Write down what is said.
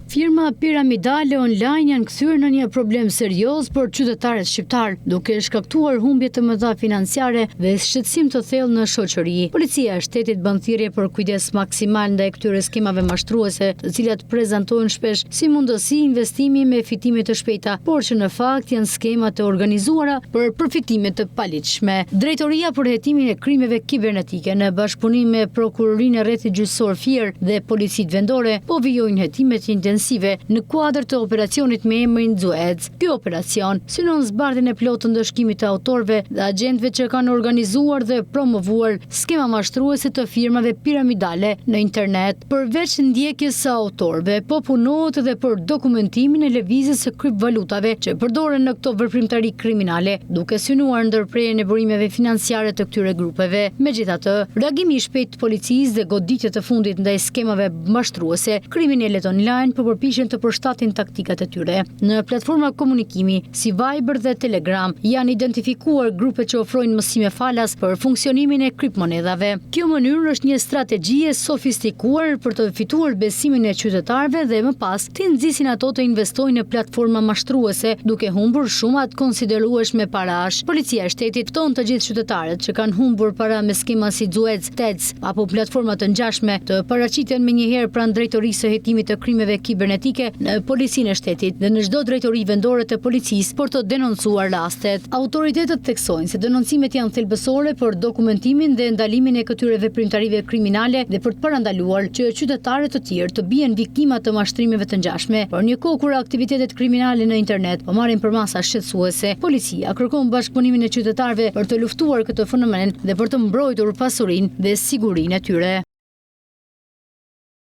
Firma piramidale online janë kthyer në një problem serioz për qytetarët shqiptar, duke shkaktuar humbje të mëdha financiare dhe shqetësim të thellë në shoqëri. Policia e shtetit bën thirrje për kujdes maksimal ndaj këtyre skemave mashtruese, të cilat prezantohen shpesh si mundësi investimi me fitime të shpejta, por që në fakt janë skema të organizuara për përfitime të paligjshme. Drejtoria për hetimin e krimeve kibernetike në bashkëpunim me Prokurorinë e Rrethit Gjyqësor Fier dhe policitë vendore po vijojnë hetimet në kuadër të operacionit me emrin Xuez. Ky operacion synon zbardhjen e plotë të ndëshkimit të autorëve dhe agentëve që kanë organizuar dhe promovuar skema mashtruese të firmave piramidale në internet. Përveç ndjekjes së autorëve, po punohet edhe për dokumentimin e lëvizjes së kriptovalutave që përdoren në këto veprimtari kriminale, duke synuar ndërprerjen e burimeve financiare të këtyre grupeve. Megjithatë, reagimi i shpejtë të policisë dhe goditjet të fundit ndaj skemave mashtruese, kriminalet online përpiqen të përshtatin taktikat e tyre. Në platforma komunikimi si Viber dhe Telegram janë identifikuar grupe që ofrojnë mësime falas për funksionimin e kriptomonedhave. Kjo mënyrë është një strategji e sofistikuar për të fituar besimin e qytetarëve dhe më pas të nxisin ato të investojnë në platforma mashtruese, duke humbur sumat konsiderueshme parash. Policia e shtetit fton të gjithë qytetarët që kanë humbur para me skema si Xuez, Tez apo platforma të ngjashme të paraqiten menjëherë pranë drejtorisë së hetimit të krimeve kibernetike në policinë e shtetit dhe në çdo drejtori vendore të policisë për të denoncuar rastet. Autoritetet theksojnë se denoncimet janë thelbësore për dokumentimin dhe ndalimin e këtyre veprimtarive kriminale dhe për të parandaluar që qytetarët të tjerë të bien viktima të mashtrimeve të ngjashme. Por një kohë kur aktivitetet kriminale në internet po marrin përmasa shqetësuese, policia kërkon bashkëpunimin e qytetarëve për të luftuar këtë fenomen dhe për të mbrojtur pasurinë dhe sigurinë e tyre.